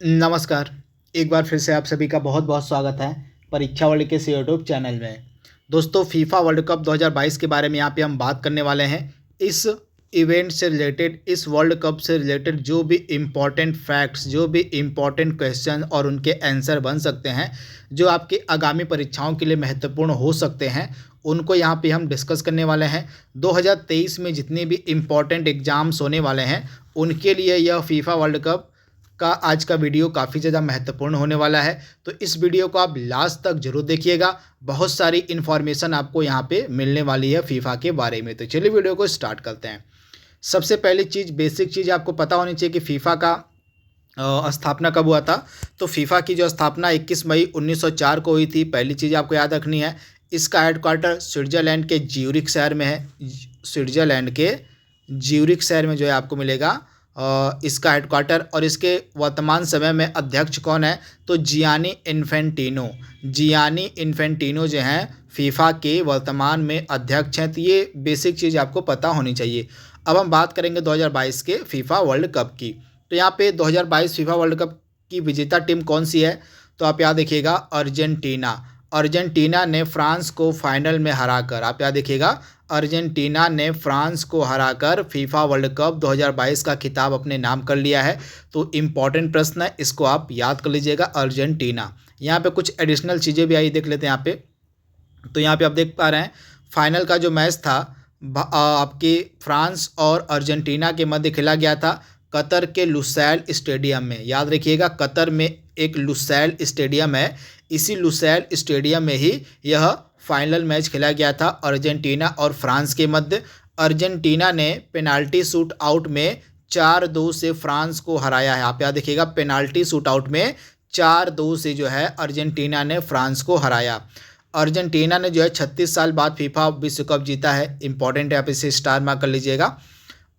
नमस्कार। एक बार फिर से आप सभी का बहुत बहुत स्वागत है परीक्षा वर्ल्ड के इस यूट्यूब चैनल में। दोस्तों, फीफा वर्ल्ड कप 2022 के बारे में यहाँ पे हम बात करने वाले हैं। इस इवेंट से रिलेटेड, इस वर्ल्ड कप से रिलेटेड जो भी इम्पोर्टेंट फैक्ट्स, जो भी इम्पोर्टेंट क्वेश्चन और उनके आंसर बन सकते हैं, जो आपकी आगामी परीक्षाओं के लिए महत्वपूर्ण हो सकते हैं, उनको यहाँ पे हम डिस्कस करने वाले हैं। 2023 में जितने भी इम्पोर्टेंट एग्ज़ाम्स होने वाले हैं, उनके लिए यह फीफा वर्ल्ड कप का आज का वीडियो काफ़ी ज़्यादा महत्वपूर्ण होने वाला है। तो इस वीडियो को आप लास्ट तक ज़रूर देखिएगा। बहुत सारी इन्फॉर्मेशन आपको यहाँ पे मिलने वाली है फीफा के बारे में। तो चलिए वीडियो को स्टार्ट करते हैं। सबसे पहली चीज़, बेसिक चीज़ आपको पता होनी चाहिए कि फीफा का स्थापना कब हुआ था। तो फीफा की जो स्थापना 21 मई 1904 को हुई थी। पहली चीज़ आपको याद रखनी है, इसका हेडक्वार्टर स्विट्ज़रलैंड के ज्यूरिख शहर में है। स्विट्ज़रलैंड के ज्यूरिख शहर में जो है आपको मिलेगा इसका हेडक्वार्टर। और इसके वर्तमान समय में अध्यक्ष कौन है? तो जियानी इन्फेंटिनो। जियानी इन्फेंटिनो जो हैं फीफा के वर्तमान में अध्यक्ष हैं। तो ये बेसिक चीज़ आपको पता होनी चाहिए। अब हम बात करेंगे 2022 के फीफा वर्ल्ड कप की। तो यहाँ पे 2022 फीफा वर्ल्ड कप की विजेता टीम कौन सी है? तो आप याद देखिएगा, अर्जेंटीना। अर्जेंटीना ने फ्रांस को फाइनल में हराकर, आप याद देखिएगा, अर्जेंटीना ने फ्रांस को हराकर फीफा वर्ल्ड कप 2022 का खिताब अपने नाम कर लिया है। तो इम्पॉर्टेंट प्रश्न है, इसको आप याद कर लीजिएगा, अर्जेंटीना। यहाँ पे कुछ एडिशनल चीज़ें भी आई, देख लेते हैं यहाँ पे। तो यहाँ पे आप देख पा रहे हैं फाइनल का जो मैच था आपके फ्रांस और अर्जेंटीना के मध्य खेला गया था कतर के लुसैल स्टेडियम में। याद रखिएगा, कतर में एक लुसैल स्टेडियम है। इसी लुसैल स्टेडियम में ही यह फाइनल मैच खेला गया था अर्जेंटीना और फ्रांस के मध्य। अर्जेंटीना ने पेनाल्टी शूट आउट में 4-2 से फ्रांस को हराया है। आप याद देखिएगा, पेनाल्टी शूट आउट में 4-2 से जो है अर्जेंटीना ने फ्रांस को हराया। अर्जेंटीना ने जो है 36 साल बाद फीफा विश्व कप जीता है। इंपॉर्टेंट है, आप इसे स्टार मार्क कर लीजिएगा।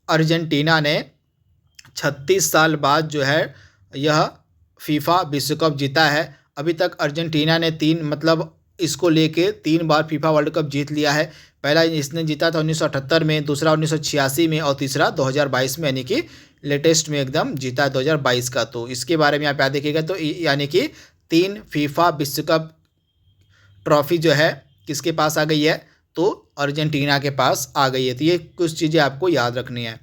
अर्जेंटीना ने 36 साल बाद जो है यह फीफा विश्व कप जीता है। अभी तक अर्जेंटीना ने इसको लेके 3 बार फीफा वर्ल्ड कप जीत लिया है। पहला इसने जीता था 1978 में, दूसरा 1986 में और तीसरा 2022 में, यानी कि लेटेस्ट में एकदम जीता है 2022 का। तो इसके बारे में आप याद देखिएगा। तो यानी कि 3 फीफा विश्व कप ट्रॉफी जो है किसके पास आ गई है? तो अर्जेंटीना के पास आ गई है। तो ये कुछ चीज़ें आपको याद रखनी है।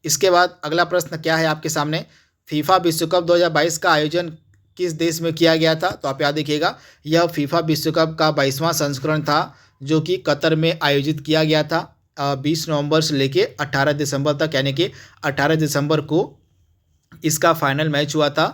इसके बाद अगला प्रश्न क्या है आपके सामने? फीफा विश्व कप 2022 का आयोजन किस देश में किया गया था? तो आप याद देखिएगा, यह फीफा विश्व कप का 22वां संस्करण था, जो कि कतर में आयोजित किया गया था 20 नवंबर से लेके 18 दिसंबर तक। यानी कि 18 दिसंबर को इसका फाइनल मैच हुआ था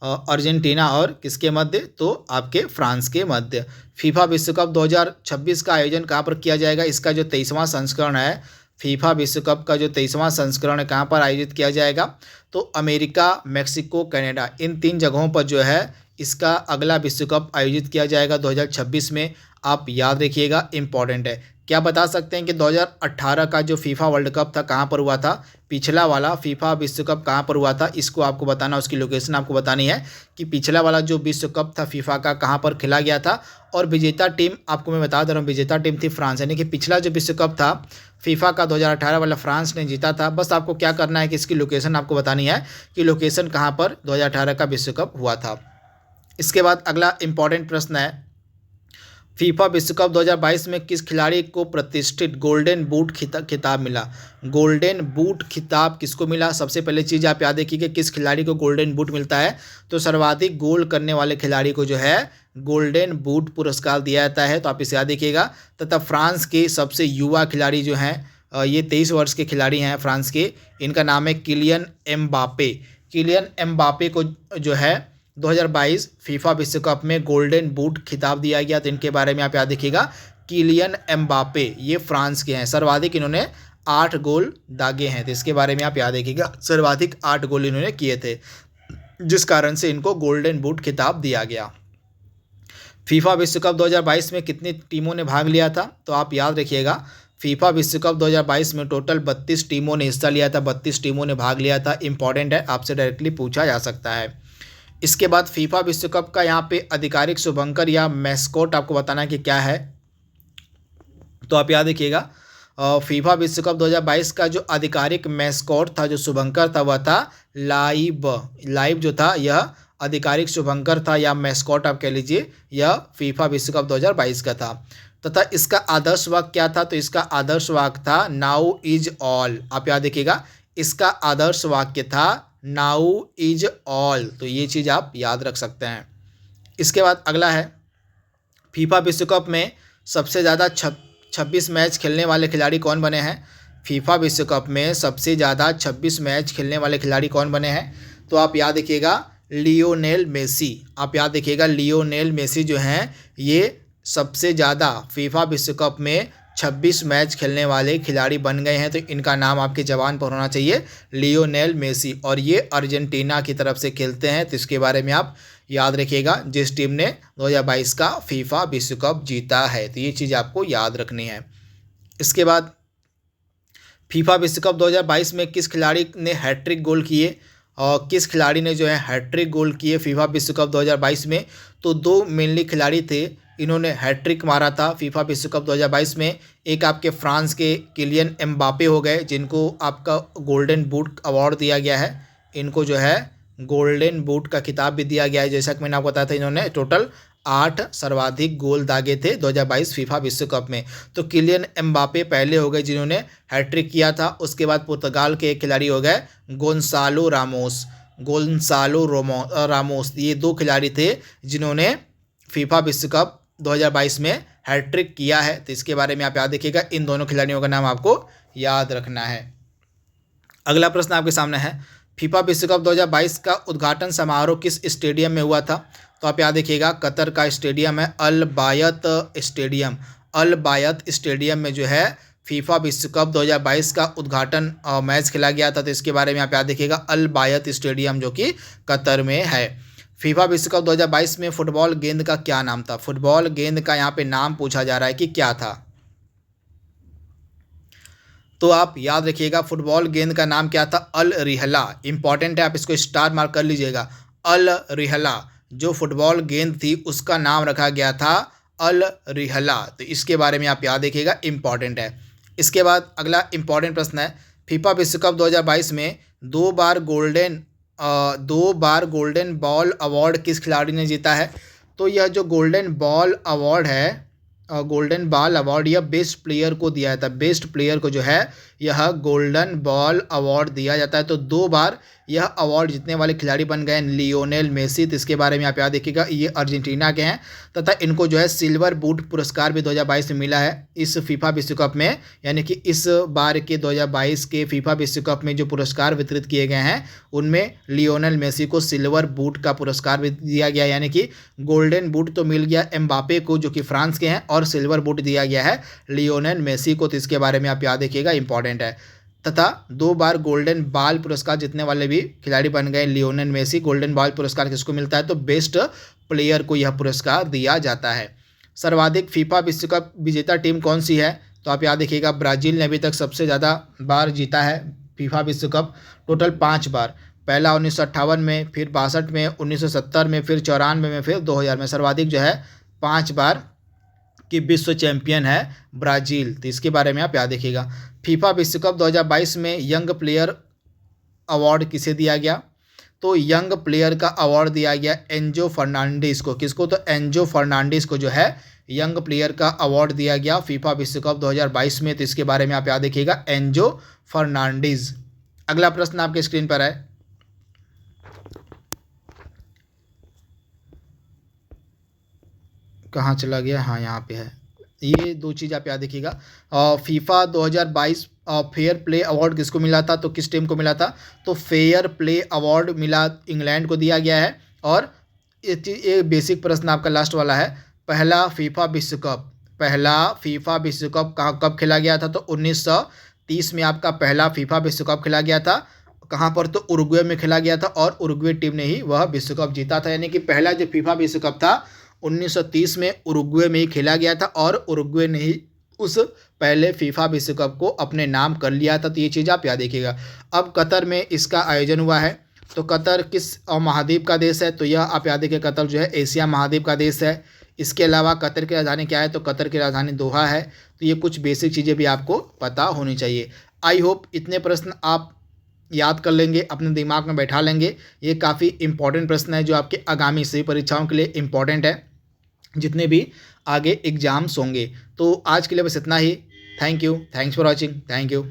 अर्जेंटीना और किसके मध्य? तो आपके फ्रांस के मध्य। फीफा विश्व कप 2026 का आयोजन कहाँ पर किया जाएगा? इसका जो 23वां संस्करण है, फीफा विश्व कप का जो 23वां संस्करण है, कहाँ पर आयोजित किया जाएगा? तो अमेरिका, मेक्सिको, कनाडा, इन 3 जगहों पर जो है इसका अगला विश्व कप आयोजित किया जाएगा 2026 में। आप याद रखिएगा, इम्पॉर्टेंट है। क्या बता सकते हैं कि 2018 का जो फीफा वर्ल्ड कप था कहाँ पर हुआ था? पिछला वाला फीफा विश्व कप कहाँ पर हुआ था, इसको आपको बताना, उसकी लोकेशन आपको बतानी है कि पिछला वाला जो विश्व कप था फीफा का कहाँ पर खेला गया था। और विजेता टीम आपको मैं बता दे रहा हूँ, विजेता टीम थी फ्रांस। यानी कि पिछला जो विश्व कप था फीफा का 2018 वाला, फ्रांस ने जीता था। बस आपको क्या करना है कि इसकी लोकेशन आपको बतानी है कि लोकेशन कहाँ पर 2018 का विश्व कप हुआ था। इसके बाद अगला इंपॉर्टेंट प्रश्न है, फीफा विश्व कप 2022 में किस खिलाड़ी को प्रतिष्ठित गोल्डन बूट खिताब मिला? गोल्डन बूट खिताब किसको मिला? सबसे पहले चीज़ आप याद रखिए कि किस खिलाड़ी को गोल्डन बूट मिलता है। तो सर्वाधिक गोल करने वाले खिलाड़ी को जो है गोल्डन बूट पुरस्कार दिया जाता है। तो आप इसे याद रखिएगा। तथा फ्रांस के सबसे युवा खिलाड़ी जो हैं, ये 23 वर्ष के खिलाड़ी हैं फ्रांस के। इनका नाम है किलियन एम्बापे। किलियन एम्बापे को जो है 2022 फीफा विश्व कप में गोल्डन बूट खिताब दिया गया। तो इनके बारे में आप याद रखिएगा, किलियन एम्बापे, ये फ्रांस के हैं। सर्वाधिक इन्होंने 8 गोल दागे हैं। तो इसके बारे में आप याद रखिएगा, सर्वाधिक 8 गोल इन्होंने किए थे, जिस कारण से इनको गोल्डन बूट खिताब दिया गया। फीफा विश्व कप 2022 में कितनी टीमों ने भाग लिया था? तो आप याद रखिएगा, फीफा विश्व कप 2022 में टोटल 32 टीमों ने हिस्सा लिया था। 32 टीमों ने भाग लिया था। इंपॉर्टेंट है, आपसे डायरेक्टली पूछा जा सकता है। इसके बाद फीफा विश्व कप का यहाँ पे आधिकारिक शुभंकर या मैस्कोट आपको बताना है कि क्या है। तो आप याद रखिएगा, फीफा विश्व कप 2022 का जो आधिकारिक मैस्कोट था, जो शुभंकर था, वह था लाइव। लाइव जो था, यह आधिकारिक शुभंकर था या मैस्कॉट आप कह लीजिए, यह फीफा विश्व कप 2022 का था। तथा इसका आदर्श वाक्य क्या था, तो इसका आदर्श वाक्य था नाउ इज ऑल। आप याद रखिएगा, इसका आदर्श वाक्य था नाउ इज ऑल। तो ये चीज़ आप याद रख सकते हैं। इसके बाद अगला है, फीफा विश्व कप में सबसे ज़्यादा 26 मैच खेलने वाले खिलाड़ी कौन बने हैं। फीफा विश्व कप में सबसे ज़्यादा 26 मैच खेलने वाले खिलाड़ी कौन बने हैं, तो आप याद रखिएगा लियोनेल मेसी। आप याद रखिएगा लियोनेल मेसी जो हैं ये सबसे ज़्यादा फीफा विश्व कप में 26 मैच खेलने वाले खिलाड़ी बन गए हैं। तो इनका नाम आपकी ज़बान पर होना चाहिए, लियोनेल मेसी। और ये अर्जेंटीना की तरफ से खेलते हैं, तो इसके बारे में आप याद रखिएगा, जिस टीम ने 2022 का फीफा विश्व कप जीता है। तो ये चीज़ आपको याद रखनी है। इसके बाद फीफा विश्व कप 2022 में किस खिलाड़ी ने हैट्रिक गोल किए, और किस खिलाड़ी ने जो है हैट्रिक गोल किए फीफा विश्व कप 2022 में। तो दो मेनली खिलाड़ी थे, इन्होंने हैट्रिक मारा था फीफा विश्व कप 2022 में। एक आपके फ्रांस के किलियन एम्बापे हो गए, जिनको आपका गोल्डन बूट अवार्ड दिया गया है। इनको जो है गोल्डन बूट का खिताब भी दिया गया है। जैसा कि मैंने आपको बताया था, इन्होंने टोटल 8 सर्वाधिक गोल दागे थे 2022 फीफा विश्व कप में। तो किलियन एम्बापे पहले हो गए जिन्होंने हैट्रिक किया था। उसके बाद पुर्तगाल के एक खिलाड़ी हो गए गोंसालो रामोस। ये दो खिलाड़ी थे जिन्होंने फीफा विश्व कप 2022 में हैट्रिक किया है। तो इसके बारे में आप याद रखिएगा, इन दोनों खिलाड़ियों का नाम आपको याद रखना है। अगला प्रश्न आपके सामने है, फीफा विश्व कप 2022 का उद्घाटन समारोह किस स्टेडियम में हुआ था। तो आप याद रखिएगा, कतर का स्टेडियम है अल बायत स्टेडियम। अल बायत स्टेडियम में जो है फीफा विश्व कप 2022 का उद्घाटन मैच खेला गया था। तो इसके बारे में आप याद रखिएगा, अल बायत स्टेडियम जो कि कतर में है। फीफा विश्व कप 2022 में फुटबॉल गेंद का क्या नाम था। फुटबॉल गेंद का यहाँ पे नाम पूछा जा रहा है कि क्या था। तो आप याद रखिएगा, फुटबॉल गेंद का नाम क्या था, अल रिहला। इंपॉर्टेंट है, आप इसको स्टार मार्क कर लीजिएगा। अल रिहला जो फुटबॉल गेंद थी उसका नाम रखा गया था अल रिहला। तो इसके बारे में आप याद रखिएगा, इंपॉर्टेंट है। इसके बाद अगला इंपॉर्टेंट प्रश्न है, फीफा विश्व कप 2022 में 2 बार गोल्डन बॉल अवार्ड किस खिलाड़ी ने जीता है। तो यह जो गोल्डन बॉल अवार्ड है, गोल्डन बॉल अवार्ड यह बेस्ट प्लेयर को दिया जाता है। बेस्ट प्लेयर को जो है यह गोल्डन बॉल अवार्ड दिया जाता है। तो 2 बार यह अवार्ड जीतने वाले खिलाड़ी बन गए लियोनेल मेसी। तो इसके बारे में आप याद रखिएगा, ये अर्जेंटीना के हैं तथा इनको जो है सिल्वर बूट पुरस्कार भी 2022 में मिला है इस फीफा विश्व कप में। यानी कि इस बार के 2022 के फीफा विश्व कप में जो पुरस्कार वितरित किए गए हैं उनमें लियोनेल मेसी को सिल्वर बूट का पुरस्कार भी दिया गया। यानी कि गोल्डन बूट तो मिल गया एम्बापे को जो कि फ्रांस के हैं, और सिल्वर बूट दिया गया है लियोनेल मेसी को। तो इसके बारे में आप याद रखिएगा, इंपॉर्टेंट है। तथा 2 बार गोल्डन बॉल पुरस्कार जीतने वाले भी खिलाड़ी बन गए लियोनेल मेसी। गोल्डन बॉल पुरस्कार किसको मिलता है, तो बेस्ट प्लेयर को यह पुरस्कार दिया जाता है। सर्वाधिक फीफा विश्व कप विजेता टीम कौन सी है। तो आप याद रखिएगा, ब्राज़ील ने अभी तक सबसे ज़्यादा बार जीता है फीफा विश्व कप, टोटल 5 बार। पहला 1958 में, फिर 62 में, 1970 में, फिर 94 में, फिर 2000 में। सर्वाधिक जो है 5 बार की विश्व चैंपियन है ब्राज़ील। तो इसके बारे में आप याद रखिएगा। फीफा विश्व कप 2022 में यंग प्लेयर अवार्ड किसे दिया गया। तो यंग प्लेयर का अवार्ड दिया गया एंजो फर्नांडिस को। किसको, तो एंजो फर्नांडिस को जो है यंग प्लेयर का अवार्ड दिया गया फीफा विश्व कप 2022 में। तो इसके बारे में आप याद रखिएगा, एंजो फर्नांडिस। अगला प्रश्न आपके स्क्रीन पर है, कहाँ चला गया, हाँ यहाँ पे है। ये 2 चीज़ आप याद रखिएगा। फीफा 2022 फेयर प्ले अवार्ड किसको मिला था, तो किस टीम को मिला था। तो फेयर प्ले अवार्ड मिला इंग्लैंड को दिया गया है। और ये बेसिक प्रश्न आपका लास्ट वाला है, पहला फीफा विश्व कप कब खेला गया था। तो 1930 में आपका पहला फीफा विश्व कप खेला गया था। कहाँ पर, तो उरुग्वे में खेला गया था, और उरुग्वे टीम ने ही वह विश्व कप जीता था। यानी कि पहला जो फीफा विश्व कप था 1930 में उरुग्वे में ही खेला गया था, और उरुग्वे ने ही उस पहले फीफा विश्व कप को अपने नाम कर लिया था। तो ये चीज़ आप याद रखिएगा। अब कतर में इसका आयोजन हुआ है। तो कतर किस महाद्वीप का देश है, तो यह आप याद रखिए, कतर जो है एशिया महाद्वीप का देश है। इसके अलावा कतर की राजधानी क्या है, तो कतर की राजधानी दोहा है। तो ये कुछ बेसिक चीज़ें भी आपको पता होनी चाहिए। आई होप इतने प्रश्न आप याद कर लेंगे, अपने दिमाग में बैठा लेंगे। ये काफ़ी इंपॉर्टेंट प्रश्न है जो आपके आगामी सभी परीक्षाओं के लिए इम्पॉर्टेंट है, जितने भी आगे एग्ज़ाम्स होंगे। तो आज के लिए बस इतना ही। Thank you, thanks for watching, thank you.